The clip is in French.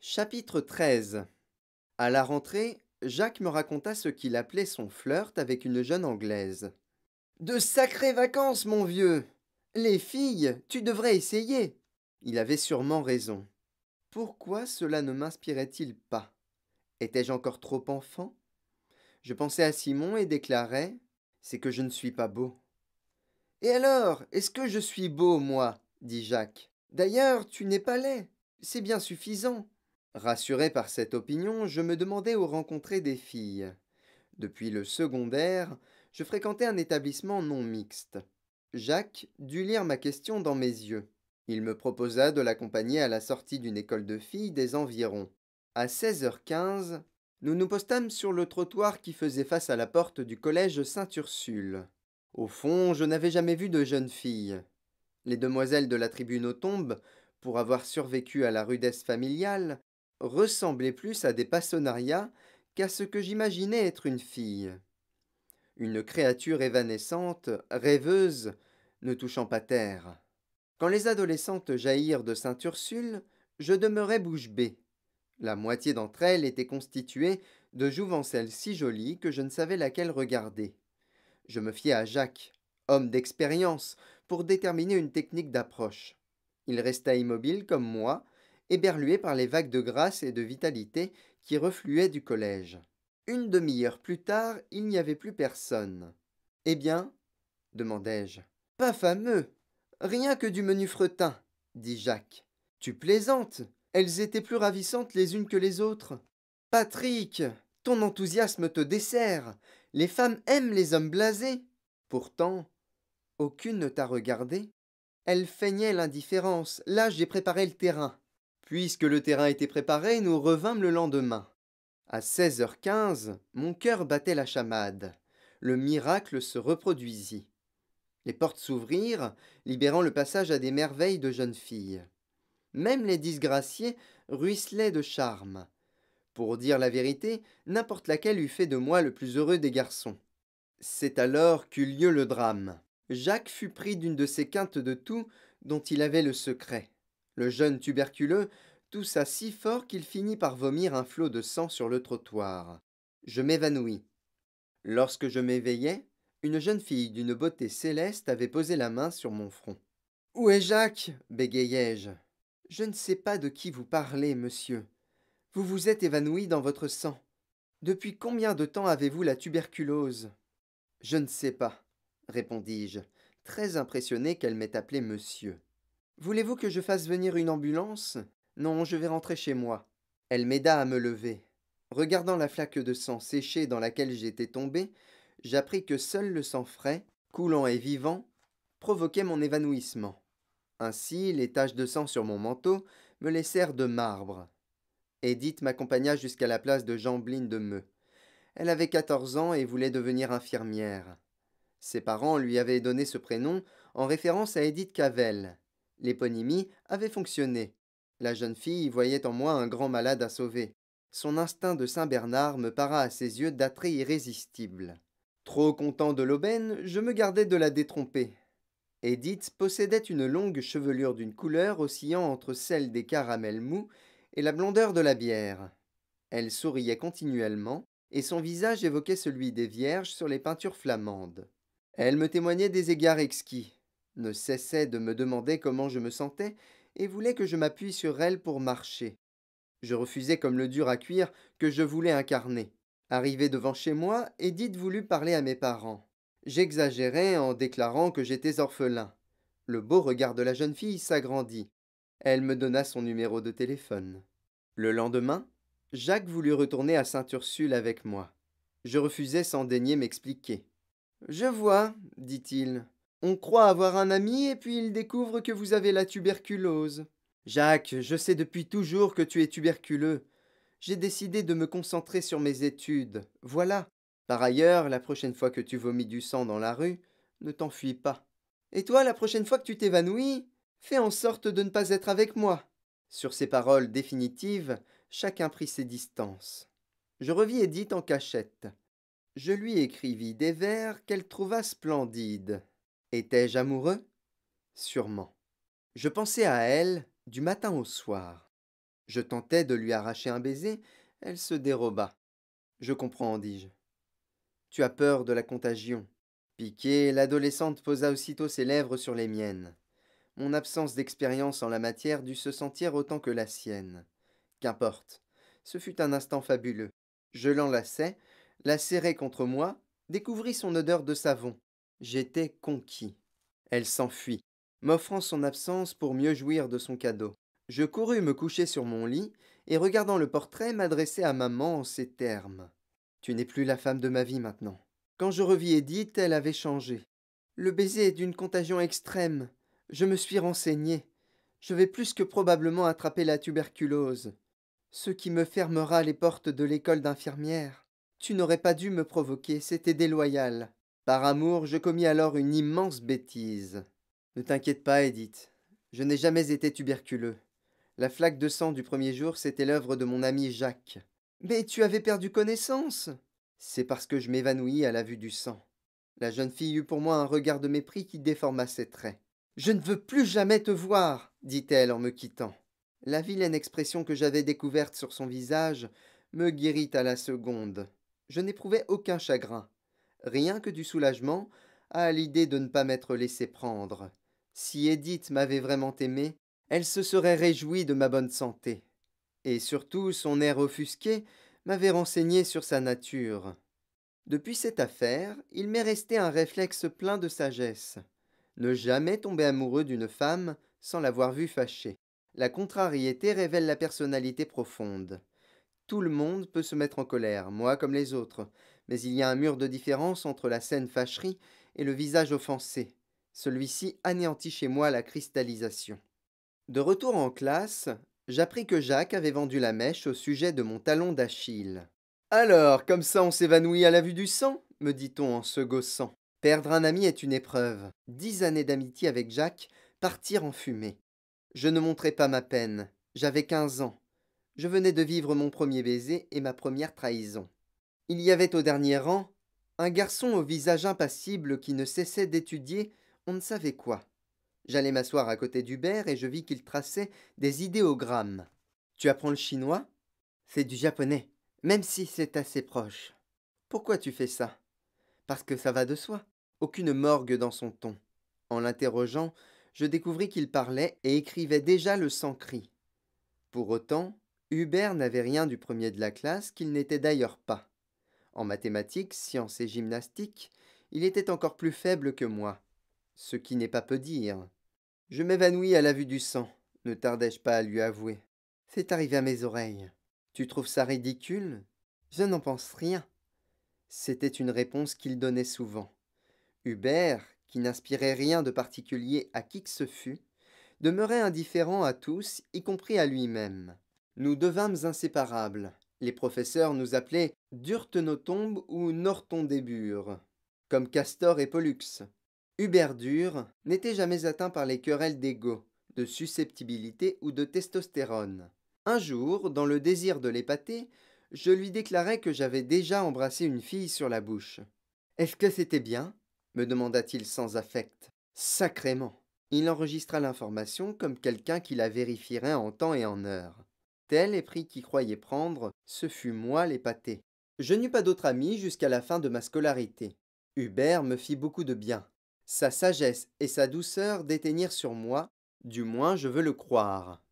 Chapitre 13. À la rentrée, Jacques me raconta ce qu'il appelait son flirt avec une jeune Anglaise. De sacrées vacances, mon vieux! Les filles, tu devrais essayer! Il avait sûrement raison. Pourquoi cela ne m'inspirait-il pas? Étais-je encore trop enfant? Je pensais à Simon et déclarai: C'est que je ne suis pas beau. Et alors, est-ce que je suis beau, moi? Dit Jacques. D'ailleurs, tu n'es pas laid. C'est bien suffisant. Rassuré par cette opinion, je me demandais où rencontrer des filles. Depuis le secondaire, je fréquentais un établissement non mixte. Jacques dut lire ma question dans mes yeux. Il me proposa de l'accompagner à la sortie d'une école de filles des environs. À 16h15, nous nous postâmes sur le trottoir qui faisait face à la porte du collège Sainte-Ursule. Au fond, je n'avais jamais vu de jeune fille. Les demoiselles de la tribune aux tombes, pour avoir survécu à la rudesse familiale, ressemblaient plus à des passionnariats qu'à ce que j'imaginais être une fille. Une créature évanescente, rêveuse, ne touchant pas terre. Quand les adolescentes jaillirent de Sainte-Ursule, je demeurai bouche bée. La moitié d'entre elles étaient constituées de jouvencelles si jolies que je ne savais laquelle regarder. Je me fiai à Jacques, homme d'expérience, pour déterminer une technique d'approche. Il resta immobile comme moi, éberlué par les vagues de grâce et de vitalité qui refluaient du collège. Une demi-heure plus tard, il n'y avait plus personne. Eh bien? Demandai-je. Pas fameux. Rien que du menu fretin, dit Jacques. Tu plaisantes. Elles étaient plus ravissantes les unes que les autres. Patrick, ton enthousiasme te dessert. Les femmes aiment les hommes blasés. Pourtant, aucune ne t'a regardé. Elle feignait l'indifférence. Là, j'ai préparé le terrain. Puisque le terrain était préparé, nous revînmes le lendemain. À 16h15, mon cœur battait la chamade. Le miracle se reproduisit. Les portes s'ouvrirent, libérant le passage à des merveilles de jeunes filles. Même les disgraciés ruisselaient de charme. Pour dire la vérité, n'importe laquelle eût fait de moi le plus heureux des garçons. C'est alors qu'eut lieu le drame. Jacques fut pris d'une de ces quintes de toux dont il avait le secret. Le jeune tuberculeux toussa si fort qu'il finit par vomir un flot de sang sur le trottoir. Je m'évanouis. Lorsque je m'éveillai, une jeune fille d'une beauté céleste avait posé la main sur mon front. Où est Jacques? Bégayai-je. Je ne sais pas de qui vous parlez, monsieur. Vous vous êtes évanoui dans votre sang. Depuis combien de temps avez-vous la tuberculose? Je ne sais pas, répondis-je, très impressionné qu'elle m'ait appelé monsieur. Voulez-vous que je fasse venir une ambulance? Non, je vais rentrer chez moi. Elle m'aida à me lever. Regardant la flaque de sang séchée dans laquelle j'étais tombé, j'appris que seul le sang frais, coulant et vivant, provoquait mon évanouissement. Ainsi, les taches de sang sur mon manteau me laissèrent de marbre. Edith m'accompagna jusqu'à la place de Jeanbline de Meux. Elle avait 14 ans et voulait devenir infirmière. Ses parents lui avaient donné ce prénom en référence à Edith Cavell. L'éponymie avait fonctionné. La jeune fille voyait en moi un grand malade à sauver. Son instinct de Saint-Bernard me para à ses yeux d'attrait irrésistible. Trop content de l'aubaine, je me gardais de la détromper. Edith possédait une longue chevelure d'une couleur oscillant entre celle des caramels mous et la blondeur de la bière. Elle souriait continuellement, et son visage évoquait celui des vierges sur les peintures flamandes. Elle me témoignait des égards exquis, ne cessait de me demander comment je me sentais, et voulait que je m'appuie sur elle pour marcher. Je refusais comme le dur à cuire que je voulais incarner. Arrivé devant chez moi, Edith voulut parler à mes parents. J'exagérai en déclarant que j'étais orphelin. Le beau regard de la jeune fille s'agrandit. Elle me donna son numéro de téléphone. Le lendemain, Jacques voulut retourner à Sainte-Ursule avec moi. Je refusai sans daigner m'expliquer. Je vois, dit-il. On croit avoir un ami et puis il découvre que vous avez la tuberculose. Jacques, je sais depuis toujours que tu es tuberculeux. J'ai décidé de me concentrer sur mes études. Voilà. Par ailleurs, la prochaine fois que tu vomis du sang dans la rue, ne t'enfuis pas. Et toi, la prochaine fois que tu t'évanouis, fais en sorte de ne pas être avec moi. Sur ces paroles définitives, chacun prit ses distances. Je revis Edith en cachette. Je lui écrivis des vers qu'elle trouva splendides. Étais-je amoureux? Sûrement. Je pensais à elle du matin au soir. Je tentai de lui arracher un baiser, elle se déroba. Je comprends, dis-je. Tu as peur de la contagion. Piquée, l'adolescente posa aussitôt ses lèvres sur les miennes. Mon absence d'expérience en la matière dut se sentir autant que la sienne. Qu'importe. Ce fut un instant fabuleux. Je l'enlaçai, la serrai contre moi, découvris son odeur de savon. J'étais conquis. Elle s'enfuit, m'offrant son absence pour mieux jouir de son cadeau. Je courus me coucher sur mon lit, et regardant le portrait, m'adressai à maman en ces termes. Tu n'es plus la femme de ma vie maintenant. Quand je revis Édith, elle avait changé. Le baiser est d'une contagion extrême. Je me suis renseigné. Je vais plus que probablement attraper la tuberculose, ce qui me fermera les portes de l'école d'infirmière. Tu n'aurais pas dû me provoquer, c'était déloyal. Par amour, je commis alors une immense bêtise. Ne t'inquiète pas, Edith. Je n'ai jamais été tuberculeux. La flaque de sang du premier jour, c'était l'œuvre de mon ami Jacques. Mais tu avais perdu connaissance. C'est parce que je m'évanouis à la vue du sang. La jeune fille eut pour moi un regard de mépris qui déforma ses traits. Je ne veux plus jamais te voir, dit-elle en me quittant. La vilaine expression que j'avais découverte sur son visage me guérit à la seconde. Je n'éprouvais aucun chagrin, rien que du soulagement à l'idée de ne pas m'être laissé prendre. Si Édith m'avait vraiment aimé, elle se serait réjouie de ma bonne santé. Et surtout, son air offusqué m'avait renseigné sur sa nature. Depuis cette affaire, il m'est resté un réflexe plein de sagesse. Ne jamais tomber amoureux d'une femme sans l'avoir vue fâchée. La contrariété révèle la personnalité profonde. Tout le monde peut se mettre en colère, moi comme les autres, mais il y a un mur de différence entre la saine fâcherie et le visage offensé. Celui-ci anéantit chez moi la cristallisation. De retour en classe, j'appris que Jacques avait vendu la mèche au sujet de mon talon d'Achille. Alors, comme ça on s'évanouit à la vue du sang, me dit-on en se gaussant. Perdre un ami est une épreuve. 10 années d'amitié avec Jacques partirent en fumée. Je ne montrai pas ma peine. J'avais 15 ans. Je venais de vivre mon premier baiser et ma première trahison. Il y avait au dernier rang un garçon au visage impassible qui ne cessait d'étudier on ne savait quoi. J'allai m'asseoir à côté d'Hubert et je vis qu'il traçait des idéogrammes. Tu apprends le chinois? C'est du japonais, même si c'est assez proche. Pourquoi tu fais ça? Parce que ça va de soi. Aucune morgue dans son ton. En l'interrogeant, je découvris qu'il parlait et écrivait déjà le sans-cri. Pour autant, Hubert n'avait rien du premier de la classe, qu'il n'était d'ailleurs pas. En mathématiques, sciences et gymnastique, il était encore plus faible que moi. Ce qui n'est pas peu dire. Je m'évanouis à la vue du sang, ne tardai-je pas à lui avouer. C'est arrivé à mes oreilles. Tu trouves ça ridicule? Je n'en pense rien. C'était une réponse qu'il donnait souvent. Hubert, qui n'inspirait rien de particulier à qui que ce fût, demeurait indifférent à tous, y compris à lui-même. Nous devînmes inséparables. Les professeurs nous appelaient Durtenotombe ou Nortondébure, comme Castor et Pollux. Hubert Dur n'était jamais atteint par les querelles d'ego, de susceptibilité ou de testostérone. Un jour, dans le désir de l'épater, je lui déclarai que j'avais déjà embrassé une fille sur la bouche. Est-ce que c'était bien? Me demanda-t-il sans affect. Sacrément. Il enregistra l'information comme quelqu'un qui la vérifierait en temps et en heure. Tel épris qui croyait prendre, ce fut moi l'épaté. Je n'eus pas d'autre ami jusqu'à la fin de ma scolarité. Hubert me fit beaucoup de bien. Sa sagesse et sa douceur déteignirent sur moi, du moins je veux le croire.